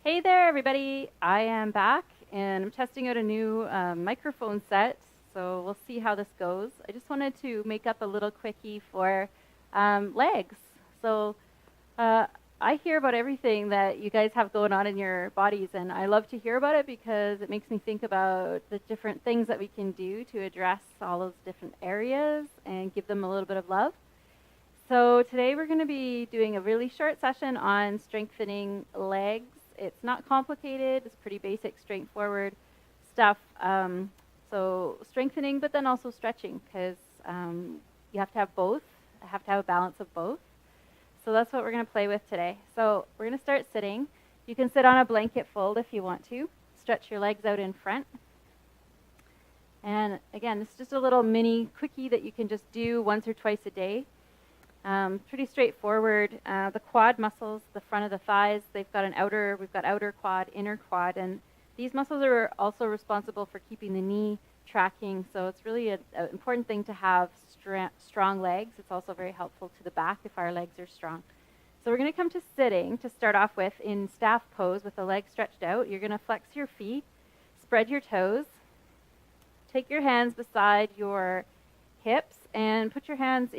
Hey there, everybody. I am back, and I'm testing out a new microphone set, so we'll see how this goes. I just wanted to make up a little quickie for legs. So uh, I hear about everything that you guys have going on in your bodies, and I love to hear about it because it makes me think about the different things that we can do to address all those different areas and give them a little bit of love. So today we're going to be doing a really short session on strengthening legs. It's not complicated. It's pretty basic, straightforward stuff. So strengthening, but then also stretching, because you have to have both. I have to have a balance of both. So that's what we're going to play with today. So we're going to start sitting. You can sit on a blanket fold if you want to. Stretch your legs out in front. And again, this is just a little mini quickie that you can just do once or twice a day. Pretty straightforward. The quad muscles, the front of the thighs, we've got outer quad, inner quad, and these muscles are also responsible for keeping the knee tracking, so it's really an important thing to have strong legs. It's also very helpful to the back if our legs are strong. So we're going to come to sitting to start off with in staff pose with the legs stretched out. You're going to flex your feet, spread your toes, take your hands beside your hips and put your hands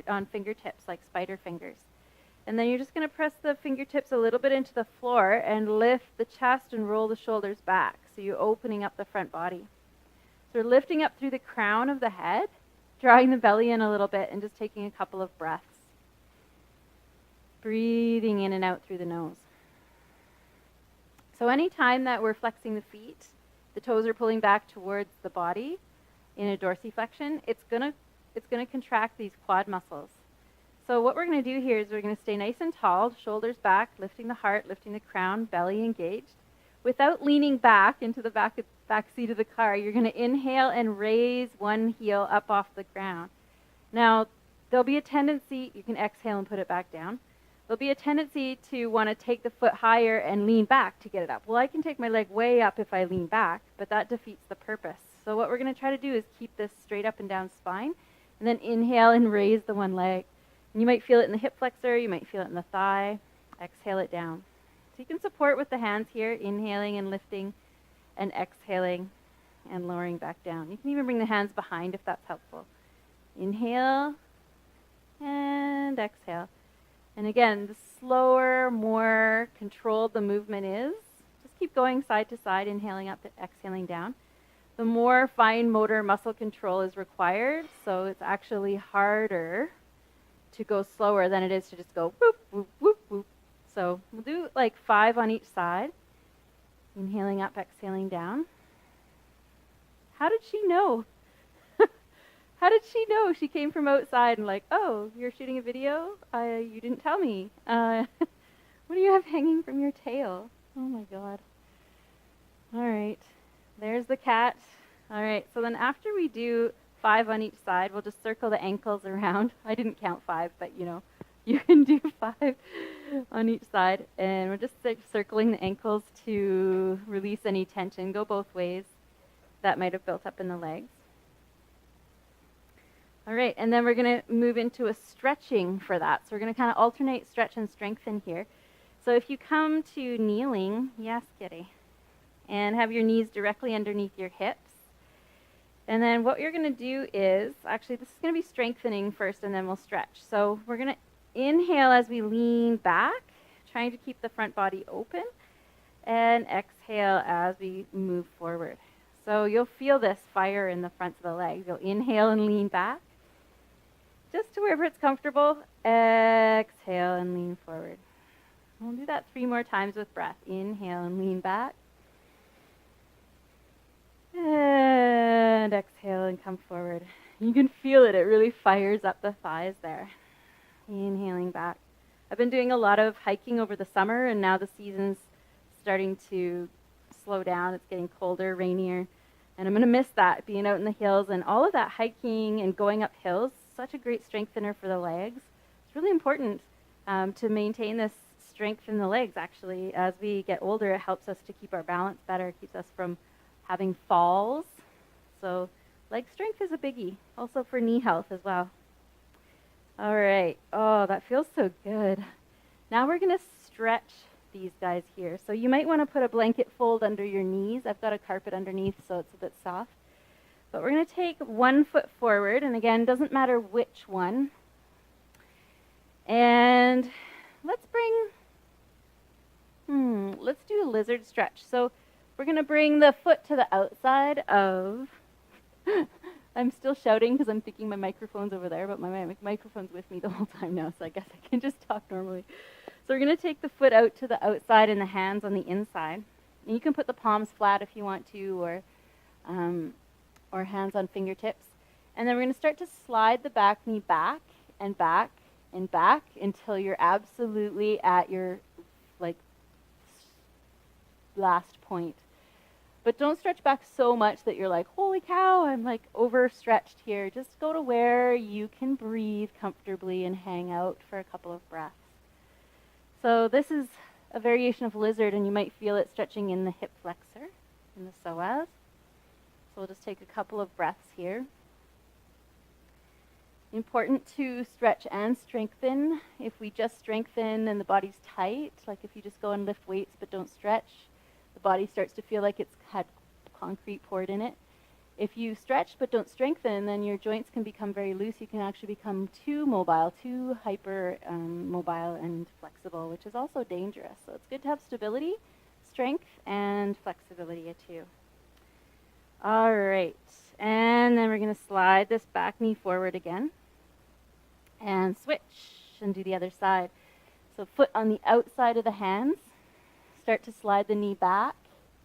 on fingertips like spider fingers. And then you're just going to press the fingertips a little bit into the floor and lift the chest and roll the shoulders back. So you're opening up the front body. So we're lifting up through the crown of the head, drawing the belly in a little bit and just taking a couple of breaths. Breathing in and out through the nose. So anytime that we're flexing the feet, the toes are pulling back towards the body in a dorsiflexion, it's going to contract these quad muscles. So what we're going to do here is we're going to stay nice and tall, shoulders back, lifting the heart, lifting the crown, belly engaged. Without leaning back into the back seat of the car, you're going to inhale and raise one heel up off the ground. Now, there'll be a tendency, you can exhale and put it back down. There'll be a tendency to want to take the foot higher and lean back to get it up. Well, I can take my leg way up if I lean back, but that defeats the purpose. So what we're going to try to do is keep this straight up and down spine, and then inhale and raise the one leg. And you might feel it in the hip flexor, you might feel it in the thigh. Exhale it down. So you can support with the hands here, inhaling and lifting, and exhaling and lowering back down. You can even bring the hands behind if that's helpful. Inhale and exhale. And again, the slower, more controlled the movement is, just keep going side to side, inhaling up, exhaling down. The more fine motor muscle control is required, so it's actually harder to go slower than it is to just go whoop, whoop, whoop, whoop. So we'll do like 5 on each side. Inhaling up, exhaling down. How did she know? How did she know? She came from outside and like, oh, you're shooting a video? You didn't tell me. What do you have hanging from your tail? Oh my God. All right. There's the cat. All right, so then after we do 5 on each side, we'll just circle the ankles around. I didn't count 5, but you can do 5 on each side. And we're just circling the ankles to release any tension. Go both ways that might have built up in the legs. All right, and then we're going to move into a stretching for that. So we're going to kind of alternate stretch and strengthen here. So if you come to kneeling, yes, kitty, and have your knees directly underneath your hips. And then what you're going to do is, actually this is going to be strengthening first and then we'll stretch. So we're going to inhale as we lean back, trying to keep the front body open, and exhale as we move forward. So you'll feel this fire in the fronts of the legs. You'll inhale and lean back, just to wherever it's comfortable. Exhale and lean forward. We'll do that 3 more times with breath. Inhale and lean back. And exhale and come forward. You can feel it. It really fires up the thighs there. Inhaling back. I've been doing a lot of hiking over the summer, and now the season's starting to slow down. It's getting colder, rainier, and I'm going to miss that, being out in the hills and all of that hiking and going up hills. Such a great strengthener for the legs. It's really important to maintain this strength in the legs, actually. As we get older, it helps us to keep our balance better, keeps us from having falls. So leg strength is a biggie, also for knee health as well. All right. Oh, that feels so good. Now we're going to stretch these guys here. So you might want to put a blanket fold under your knees. I've got a carpet underneath, so it's a bit soft. But we're going to take 1 foot forward, and again, doesn't matter which one. And let's do a lizard stretch. So we're going to bring the foot to the outside of, I'm still shouting because I'm thinking my microphone's over there, but my microphone's with me the whole time now, so I guess I can just talk normally. So we're going to take the foot out to the outside and the hands on the inside. And you can put the palms flat if you want to, or hands on fingertips. And then we're going to start to slide the back knee back and back and back until you're absolutely at your last point. But don't stretch back so much that you're like, holy cow, I'm like overstretched here. Just go to where you can breathe comfortably and hang out for a couple of breaths. So this is a variation of lizard, and you might feel it stretching in the hip flexor, in the psoas. So we'll just take a couple of breaths here. Important to stretch and strengthen. If we just strengthen and the body's tight, like if you just go and lift weights but don't stretch, the body starts to feel like it's had concrete poured in it. If you stretch but don't strengthen, then your joints can become very loose. You can actually become too mobile, too hyper mobile and flexible, which is also dangerous. So it's good to have stability, strength, and flexibility too. All right, and then we're going to slide this back knee forward again and switch and do the other side. So foot on the outside of the hands. Start to slide the knee back,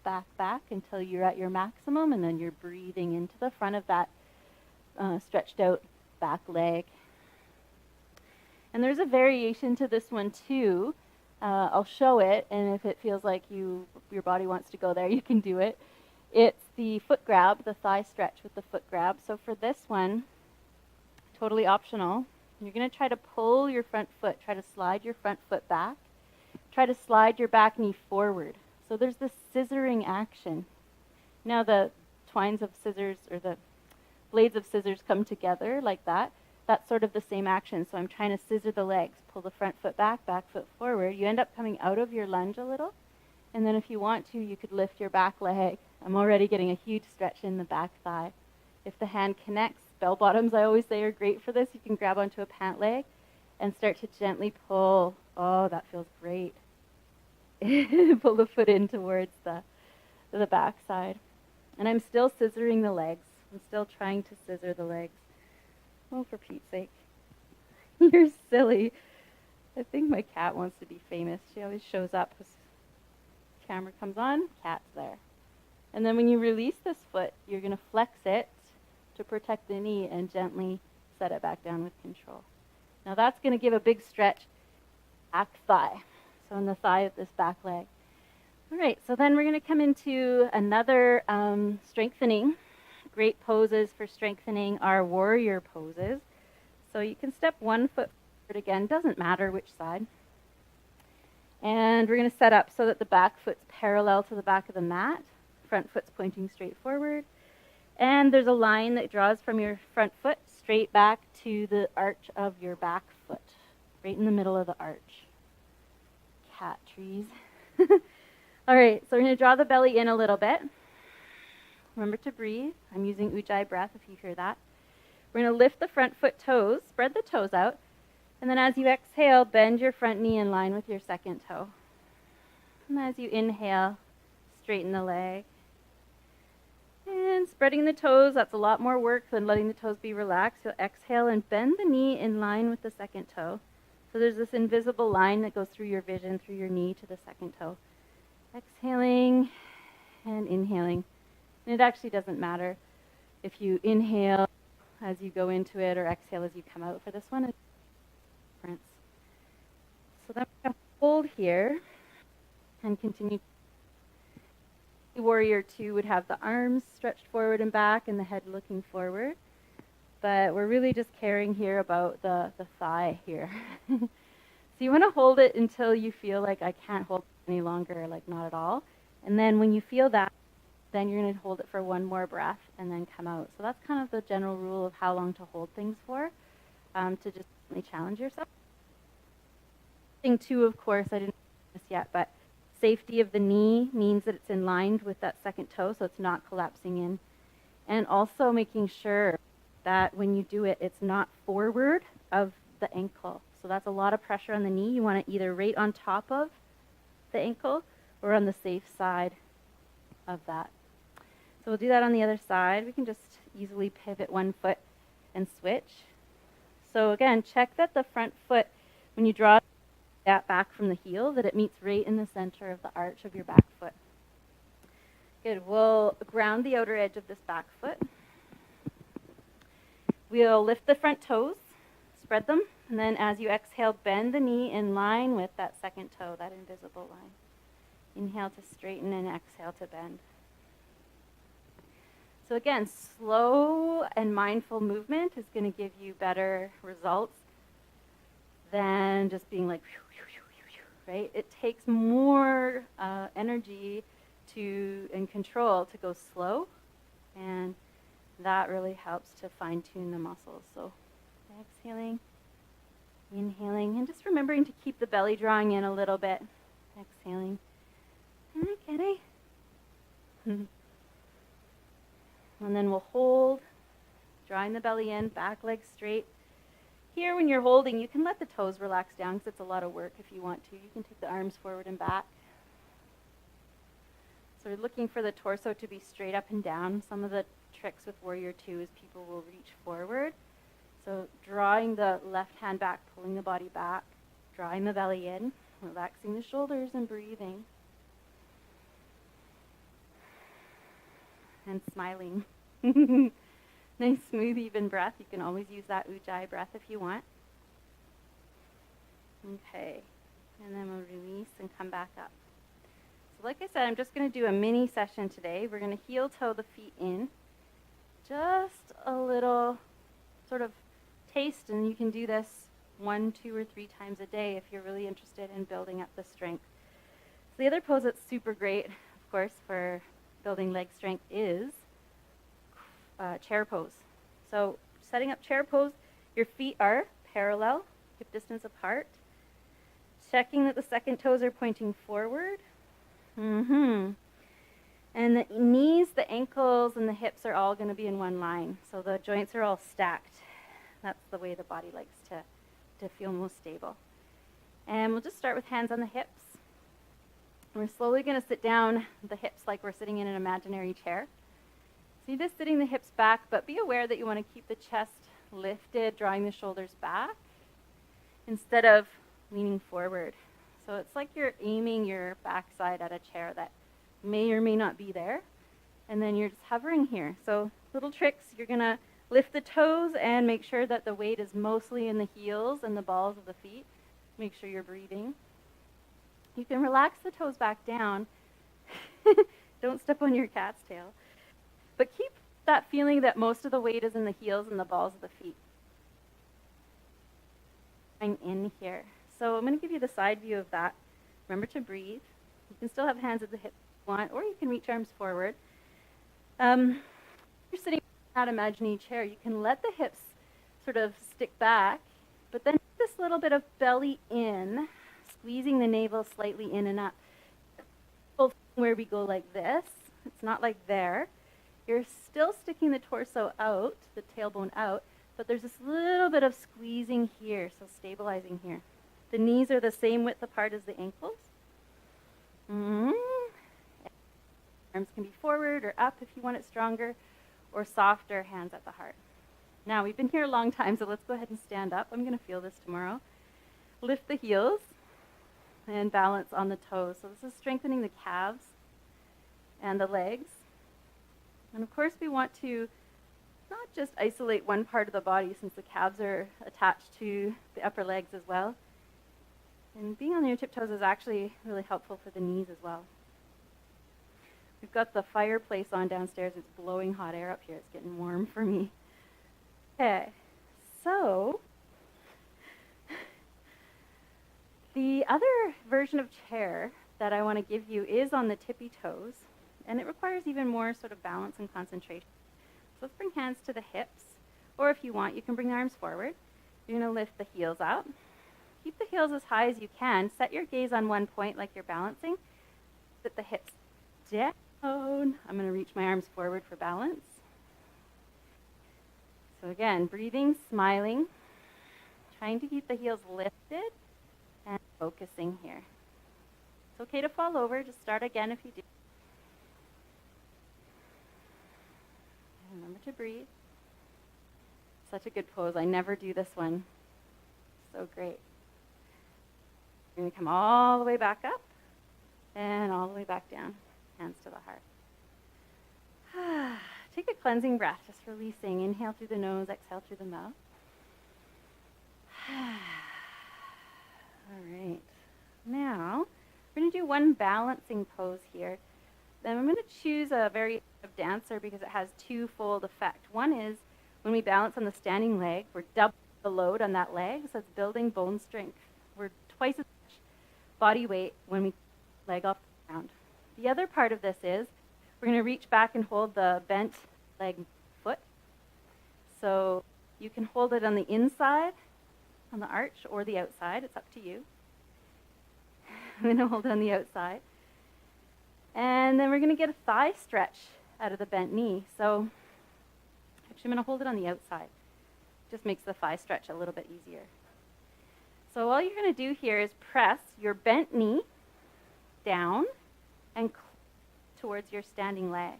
back, back until you're at your maximum, and then you're breathing into the front of that stretched out back leg. And there's a variation to this one too. I'll show it, and if it feels like your body wants to go there, you can do it. It's the foot grab, the thigh stretch with the foot grab. So for this one, totally optional, you're going to try to pull your front foot, try to slide your front foot back. Try to slide your back knee forward. So there's this scissoring action. Now the twines of scissors, or the blades of scissors come together like that. That's sort of the same action. So I'm trying to scissor the legs, pull the front foot back, back foot forward. You end up coming out of your lunge a little. And then if you want to, you could lift your back leg. I'm already getting a huge stretch in the back thigh. If the hand connects, bell bottoms I always say are great for this. You can grab onto a pant leg and start to gently pull. Oh, that feels great. Pull the foot in towards the back side. And I'm still scissoring the legs. I'm still trying to scissor the legs. Oh, for Pete's sake. You're silly. I think my cat wants to be famous. She always shows up as camera comes on, cat's there. And then when you release this foot, you're going to flex it to protect the knee and gently set it back down with control. Now that's going to give a big stretch back thigh. So in the thigh of this back leg. All right, so then we're going to come into another strengthening. Great poses for strengthening are warrior poses. So you can step 1 foot forward again, doesn't matter which side. And we're going to set up so that the back foot's parallel to the back of the mat. Front foot's pointing straight forward. And there's a line that draws from your front foot straight back to the arch of your back foot, right in the middle of the arch. Cat trees. All right, so we're going to draw the belly in a little bit. Remember to breathe. I'm using Ujjayi breath if you hear that. We're going to lift the front foot toes, spread the toes out, and then as you exhale, bend your front knee in line with your second toe. And as you inhale, straighten the leg. And spreading the toes, that's a lot more work than letting the toes be relaxed. You'll exhale and bend the knee in line with the second toe. So there's this invisible line that goes through your vision, through your knee to the second toe. Exhaling and inhaling. And it actually doesn't matter if you inhale as you go into it or exhale as you come out for this one. It's different. So then we're going to hold here and continue. Warrior 2 would have the arms stretched forward and back and the head looking forward. But we're really just caring here about the thigh here. So you want to hold it until you feel like I can't hold it any longer, like not at all. And then when you feel that, then you're going to hold it for one more breath and then come out. So that's kind of the general rule of how long to hold things for, to just really challenge yourself. Thing 2, of course, I didn't do this yet, but Safety of the knee means that it's in line with that second toe, so it's not collapsing in. And also making sure that when you do it, it's not forward of the ankle. So that's a lot of pressure on the knee. You want it either right on top of the ankle or on the safe side of that. So we'll do that on the other side. We can just easily pivot one foot and switch. So again, check that the front foot, when you draw that back from the heel, that it meets right in the center of the arch of your back foot. Good. We'll ground the outer edge of this back foot. We'll lift the front toes, spread them, and then as you exhale, bend the knee in line with that second toe, that invisible line. Inhale to straighten and exhale to bend. So again, slow and mindful movement is going to give you better results than just being like, right? It takes more energy and control to go slow, and that really helps to fine-tune the muscles. So exhaling, inhaling, and just remembering to keep the belly drawing in a little bit. Exhaling. Okay. And then we'll hold, drawing the belly in, back leg straight. Here, when you're holding, you can let the toes relax down because it's a lot of work if you want to. You can take the arms forward and back. So we're looking for the torso to be straight up and down. Some of the tricks with Warrior 2 is people will reach forward. So drawing the left hand back, pulling the body back, drawing the belly in, relaxing the shoulders and breathing. And smiling. Nice, smooth, even breath. You can always use that Ujjayi breath if you want. Okay, and then we'll release and come back up. So like I said, I'm just going to do a mini session today. We're going to heel toe the feet in. Just a little sort of taste, and you can do this 1, 2, or 3 times a day if you're really interested in building up the strength. So the other pose that's super great, of course, for building leg strength is chair pose. So setting up chair pose, your feet are parallel, hip distance apart. Checking that the second toes are pointing forward. And the knees, the ankles, and the hips are all going to be in one line. So the joints are all stacked. That's the way the body likes to feel most stable. And we'll just start with hands on the hips. We're slowly going to sit down the hips like we're sitting in an imaginary chair. So you're just sitting the hips back, but be aware that you want to keep the chest lifted, drawing the shoulders back instead of leaning forward. So it's like you're aiming your backside at a chair that may or may not be there, and then you're just hovering here. So little tricks, you're going to lift the toes and make sure that the weight is mostly in the heels and the balls of the feet. Make sure you're breathing. You can relax the toes back down. Don't step on your cat's tail. But keep that feeling that most of the weight is in the heels and the balls of the feet. I'm in here. So I'm going to give you the side view of that. Remember to breathe. You can still have hands at the hips if you want, or you can reach arms forward. If you're sitting in that imaginary chair, you can let the hips sort of stick back, but then this little bit of belly in, squeezing the navel slightly in and up. Where we go like this, it's not like there. You're still sticking the torso out, the tailbone out, but there's this little bit of squeezing here, so stabilizing here. The knees are the same width apart as the ankles. Arms can be forward or up if you want it stronger, or softer, hands at the heart. Now, we've been here a long time, so let's go ahead and stand up. I'm going to feel this tomorrow. Lift the heels and balance on the toes. So this is strengthening the calves and the legs. And of course, we want to not just isolate one part of the body, since the calves are attached to the upper legs as well. And being on your tiptoes is actually really helpful for the knees as well. We've got the fireplace on downstairs. It's blowing hot air up here. It's getting warm for me. Okay, so the other version of chair that I want to give you is on the tippy toes, and it requires even more sort of balance and concentration. So let's bring hands to the hips, or if you want, you can bring the arms forward. You're going to lift the heels out. Keep the heels as high as you can. Set your gaze on one point like you're balancing, Sit the hips down. I'm going to reach my arms forward for balance. So again, breathing, smiling, trying to keep the heels lifted and focusing here. It's okay to fall over. Just start again if you do. Remember to breathe. Such a good pose. I never do this one. So great. You're going to come all the way back up and all the way back down. Hands to the heart. Take a cleansing breath, just releasing. Inhale through the nose, exhale through the mouth. All right. Now, we're going to do one balancing pose here. Then I'm going to choose a very dancer because it has twofold effect. One is when we balance on the standing leg, we're doubling the load on that leg, so it's building bone strength. We're twice as much body weight when we leg off the ground. The other part of this is we're going to reach back and hold the bent leg foot. So you can hold it on the inside, on the arch, or the outside. It's up to you. I'm going to hold it on the outside. And then we're going to get a thigh stretch out of the bent knee. So actually I'm going to hold it on the outside. Just makes the thigh stretch a little bit easier. So all you're going to do here is press your bent knee down and towards your standing leg.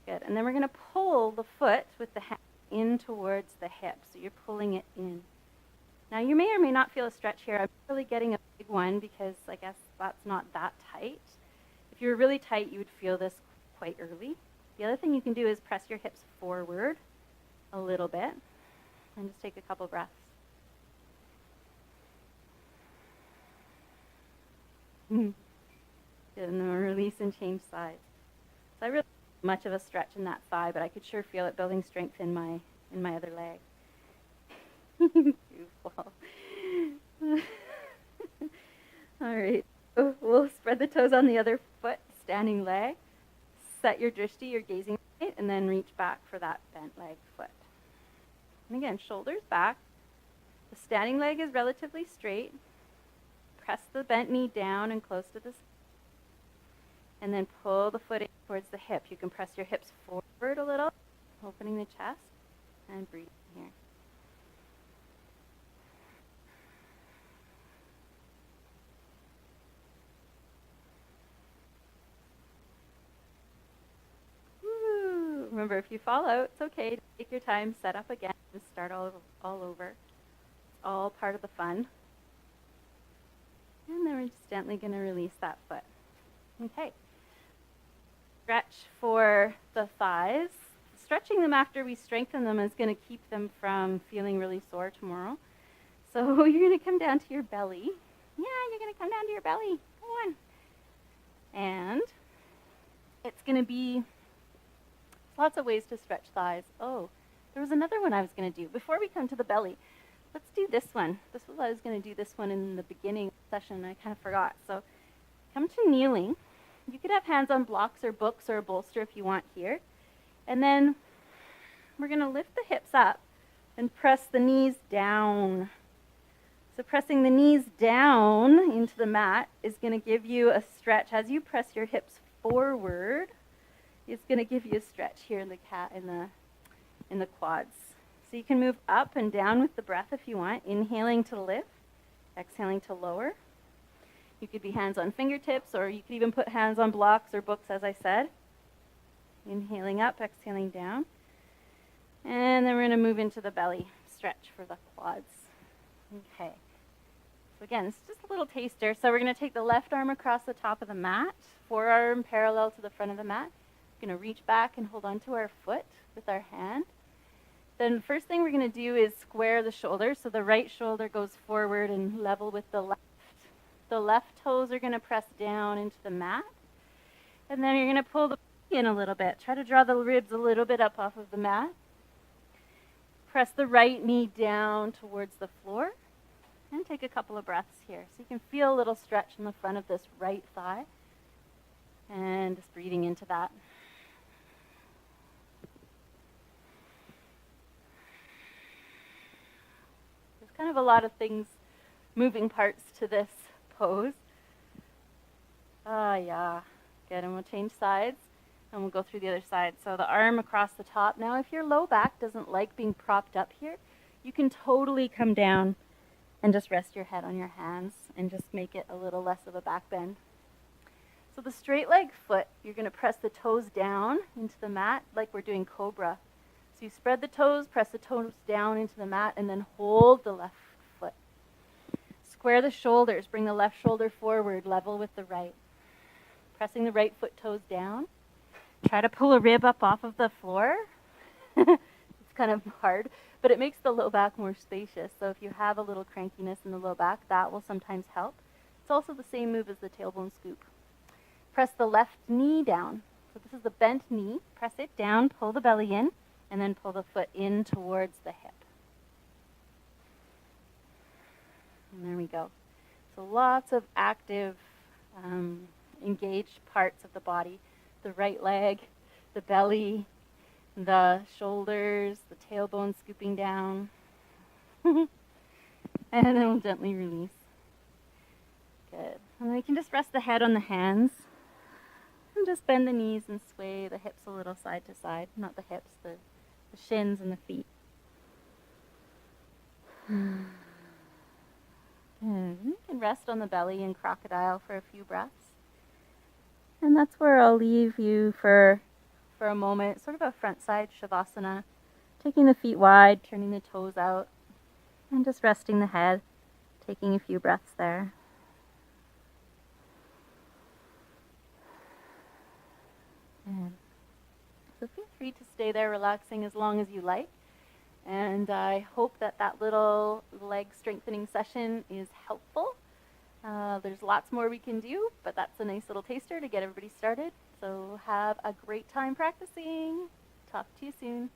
Good. And then we're going to pull the foot with the hand in towards the hip. So you're pulling it in. Now you may or may not feel a stretch here. I'm really getting a big one because I guess that's not that tight. If you were really tight, you would feel this quite early. The other thing you can do is press your hips forward a little bit and just take a couple breaths. And then release and change sides. So I really don't much of a stretch in that thigh, but I could sure feel it building strength in my other leg. Beautiful. All right. So we'll spread the toes on the other foot, standing leg. Set your drishti, your gazing point, and then reach back for that bent leg foot. And again, shoulders back. The standing leg is relatively straight. Press the bent knee down and close to the side. And then pull the foot in towards the hip. You can press your hips forward a little, opening the chest, and breathe here. Woo. Remember, if you fall out, it's okay. Take your time, set up again, and start all over. It's all part of the fun. And then we're just gently going to release that foot. Okay. Stretch for the thighs. Stretching them after we strengthen them is going to keep them from feeling really sore tomorrow. So you're going to come down to your belly. Yeah, you're going to come down to your belly. Come on. And it's going to be lots of ways to stretch thighs. Oh, there was another one I was going to do. Before we come to the belly, let's do this one. This was I was going to do this one in the beginning of the session. I kind of forgot. So come to kneeling. You could have hands on blocks or books or a bolster if you want here. And then we're going to lift the hips up and press the knees down. So pressing the knees down into the mat is going to give you a stretch. As you press your hips forward, it's going to give you a stretch here in the quads. So you can move up and down with the breath if you want, inhaling to lift, exhaling to lower. You could be hands on fingertips, or you could even put hands on blocks or books, as I said. Inhaling up, exhaling down. And then we're going to move into the belly stretch for the quads. Okay. So again, it's just a little taster. So we're going to take the left arm across the top of the mat, forearm parallel to the front of the mat. We're going to reach back and hold onto our foot with our hand. Then the first thing we're going to do is square the shoulders. So the right shoulder goes forward and level with the left. The left toes are going to press down into the mat. And then you're going to pull the in a little bit. Try to draw the ribs a little bit up off of the mat. Press the right knee down towards the floor. And take a couple of breaths here. So you can feel a little stretch in the front of this right thigh. And just breathing into that. There's kind of a lot of things, moving parts to this pose. Ah, yeah. Good, and we'll change sides, and we'll go through the other side. So the arm across the top. Now, if your low back doesn't like being propped up here, you can totally come down and just rest your head on your hands and just make it a little less of a back bend. So the straight leg foot, you're going to press the toes down into the mat like we're doing cobra. So you spread the toes, press the toes down into the mat, and then hold the left foot. Square the shoulders, bring the left shoulder forward, level with the right. Pressing the right foot toes down. Try to pull a rib up off of the floor. It's kind of hard, but it makes the low back more spacious. So if you have a little crankiness in the low back, that will sometimes help. It's also the same move as the tailbone scoop. Press the left knee down. So this is the bent knee. Press it down, pull the belly in, and then pull the foot in towards the hip. And there we go. So lots of active, engaged parts of the body. The right leg, the belly, the shoulders, the tailbone scooping down. And then we'll gently release. Good. And then we can just rest the head on the hands. And just bend the knees and sway the hips a little side to side. Not the hips, the shins and the feet. Good. You can rest on the belly in crocodile for a few breaths. And that's where I'll leave you for a moment, sort of a front side shavasana, taking the feet wide, turning the toes out, and just resting the head, taking a few breaths there. Good. So feel free to stay there relaxing as long as you like. And I hope that that little leg strengthening session is helpful. There's lots more we can do, but that's a nice little taster to get everybody started. So have a great time practicing. Talk to you soon.